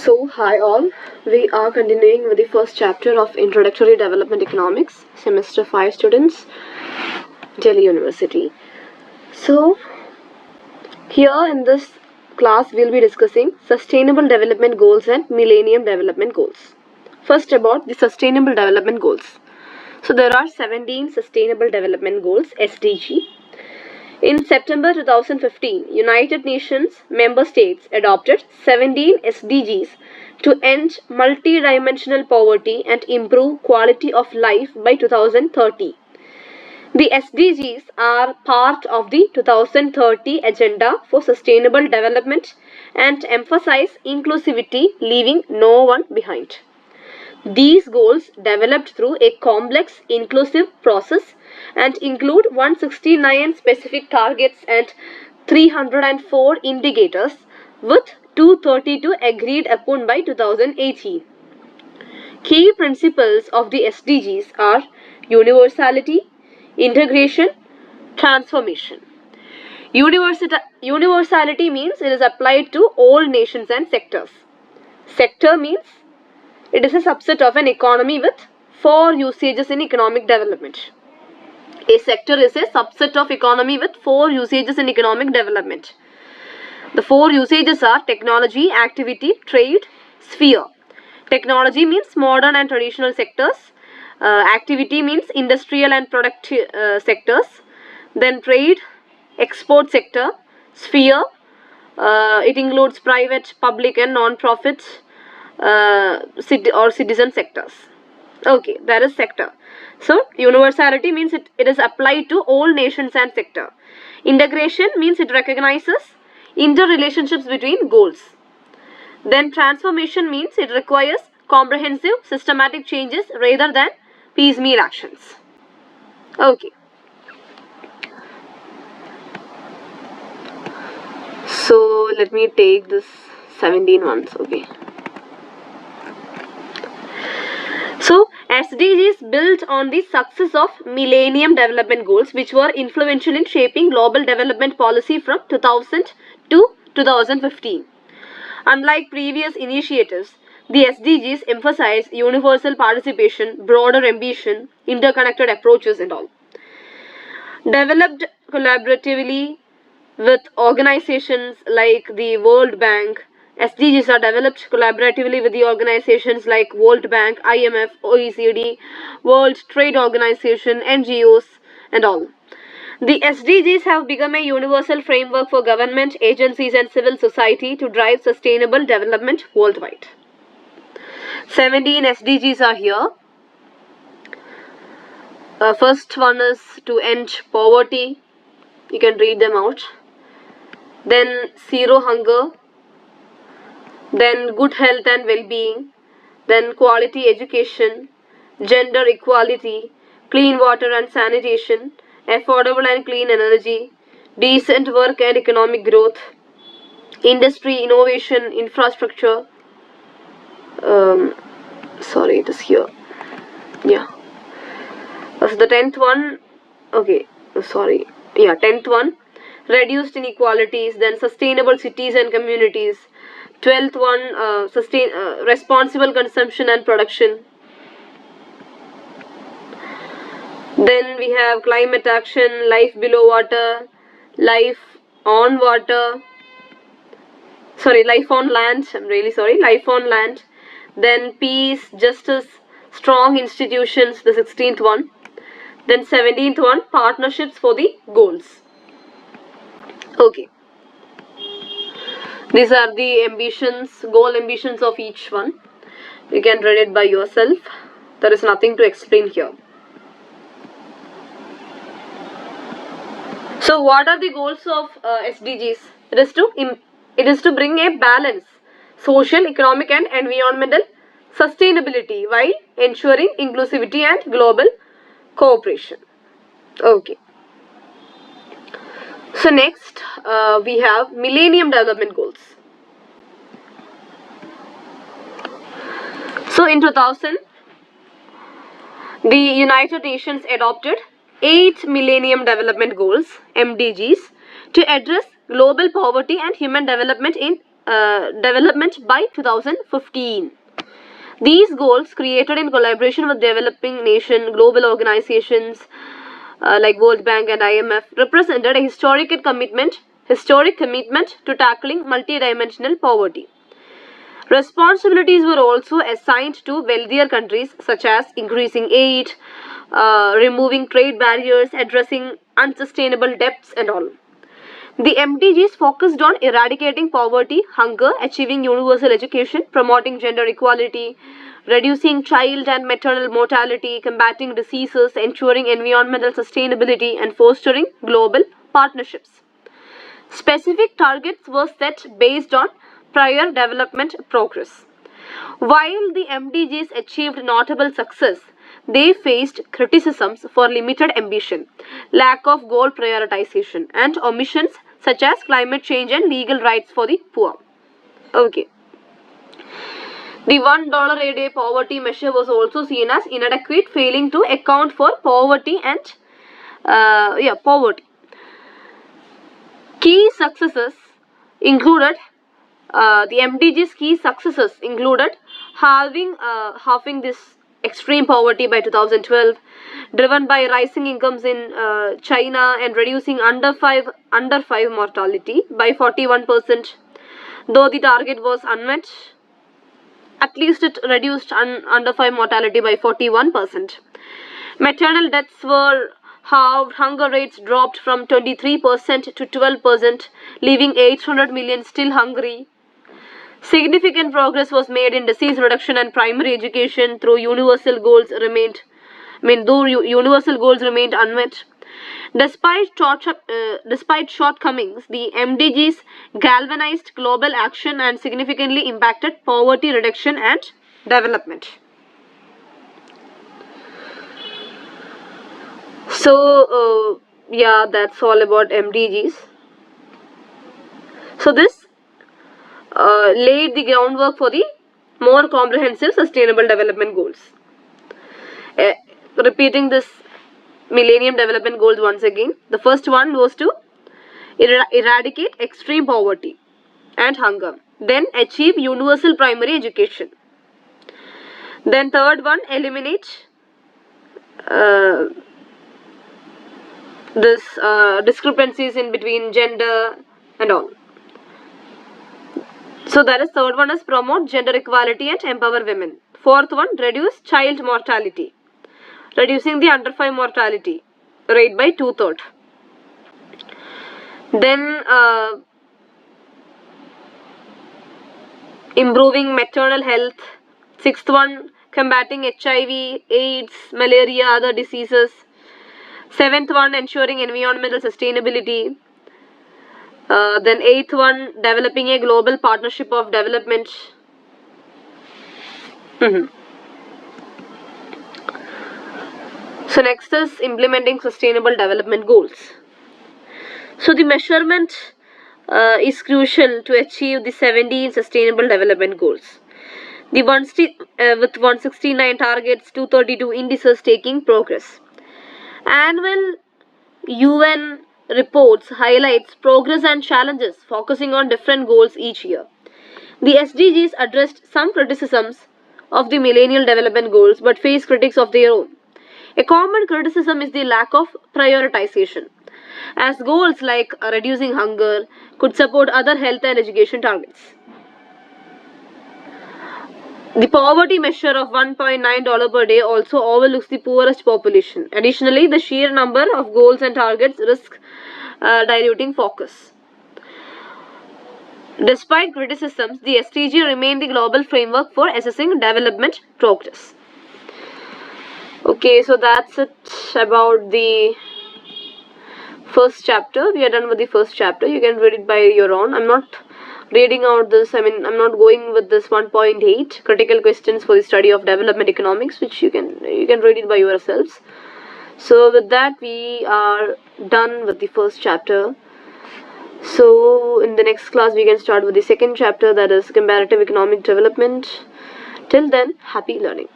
So, hi all. We are continuing with the first chapter of Introductory Development Economics, Semester 5 students, Delhi University. So, here in this class, we'll be discussing Sustainable Development Goals and Millennium Development Goals. First, about the Sustainable Development Goals. So, there are 17 Sustainable Development Goals, SDG. In September 2015, United Nations member states adopted 17 SDGs to end multidimensional poverty and improve quality of life by 2030. The SDGs are part of the 2030 Agenda for Sustainable Development and emphasize inclusivity, leaving no one behind. These goals, developed through a complex inclusive process, and include 169 specific targets and 304 indicators, with 232 agreed upon by 2018. Key principles of the SDGs are universality, integration, transformation. Universality means it is applied to all nations and sectors. Sector means it is a subset of an economy with 4 usages in economic development. A sector is a subset of economy with 4 usages in economic development. The 4 usages are technology, activity, trade, sphere. Technology means modern and traditional sectors. Activity means industrial and product sectors. Then trade, export sector, sphere. It includes private, public and non-profit or citizen sectors. Okay, that is sector. So, universality means it is applied to all nations and sector. Integration means it recognizes interrelationships between goals. Then transformation means it requires comprehensive systematic changes rather than piecemeal actions. Okay. So, let me take this 17 ones. Okay. So, SDGs built on the success of Millennium Development Goals, which were influential in shaping global development policy from 2000 to 2015. Unlike previous initiatives, the SDGs emphasize universal participation, broader ambition, interconnected approaches and all. Developed collaboratively with organizations like the World Bank, SDGs are developed collaboratively with the organizations like World Bank, IMF, OECD, World Trade Organization, NGOs and all. The SDGs have become a universal framework for government, agencies and civil society to drive sustainable development worldwide. 17 SDGs are here. First one is to end poverty. You can read them out. Then zero hunger. Then good health and well-being. Then quality education. Gender equality. Clean water and sanitation. Affordable and clean energy, decent work and economic growth, industry, innovation, infrastructure. Sorry, it is here. Yeah. So the 10th one. Okay. Sorry. Yeah, 10th one. Reduced inequalities. Then sustainable cities and communities. 12th one. Responsible consumption and production. Then we have climate action, life below water, life on water, life on land, life on land. Then peace, justice, strong institutions, the 16th one. Then 17th one, partnerships for the goals. Okay. These are the goal ambitions of each one. You can read it by yourself. There is nothing to explain here. So, what are the goals of SDGs? It is to bring a balance, social, economic, and environmental sustainability while ensuring inclusivity and global cooperation. Okay. So next we have Millennium Development Goals. So in 2000, the United Nations adopted 8 Millennium Development Goals, MDGs, to address global poverty and human development in development by 2015. These goals, created in collaboration with developing nation, global organizations like World Bank and IMF, represented a historic commitment to tackling multidimensional poverty. Responsibilities were also assigned to wealthier countries, such as increasing aid, removing trade barriers, addressing unsustainable debts, and all. The MDGs focused on eradicating poverty, hunger, achieving universal education, promoting gender equality, reducing child and maternal mortality, combating diseases, ensuring environmental sustainability, and fostering global partnerships. Specific targets were set based on prior development progress. While the MDGs achieved notable success, they faced criticisms for limited ambition, lack of goal prioritization, and omissions such as climate change and legal rights for the poor. Okay. The $1 a day poverty measure was also seen as inadequate, failing to account for poverty and poverty. Key successes included the MDG's key successes included halving this extreme poverty by 2012, driven by rising incomes in China and reducing under 5 mortality by 41%. Though the target was unmet, at least it reduced under 5 mortality by 41%. Maternal deaths were halved, hunger rates dropped from 23% to 12%, leaving 800 million still hungry. Significant progress was made in disease reduction and primary education though universal goals remained unmet. Despite shortcomings, the MDGs galvanized global action and significantly impacted poverty reduction and development. So, that's all about MDGs. So this laid the groundwork for the more comprehensive sustainable development goals. Repeating this Millennium Development Goals once again. The first one was to eradicate extreme poverty and hunger. Then achieve universal primary education. Then third one, eliminate discrepancies in between gender and all. So that is third one is promote gender equality and empower women. Fourth one, reduce child mortality, reducing the under 5 mortality rate by 2/3. Then improving maternal health. Sixth one, combating HIV, AIDS, malaria, other diseases. Seventh one, ensuring environmental sustainability. Then eighth one, developing a global partnership of development. So next is implementing sustainable development goals. So the measurement is crucial to achieve the 17 sustainable development goals. The with 169 targets, 232 indices taking progress. Annual UN reports highlights progress and challenges, focusing on different goals each year. The SDGs addressed some criticisms of the Millennial Development Goals but face critics of their own. A common criticism is the lack of prioritization, as goals like reducing hunger could support other health and education targets. The poverty measure of $1.9 per day also overlooks the poorest population. Additionally, the sheer number of goals and targets risk diluting focus. Despite criticisms, the SDG remained the global framework for assessing development progress. Okay, so that's it about the first chapter. We are done with the first chapter. You can read it by your own. I'm not reading out this, I'm not going with this 1.8 critical questions for the study of development economics, which you can read it by yourselves. So with that, we are done with the first chapter. So in the next class, we can start with the second chapter, that is comparative economic development. Till then, happy learning.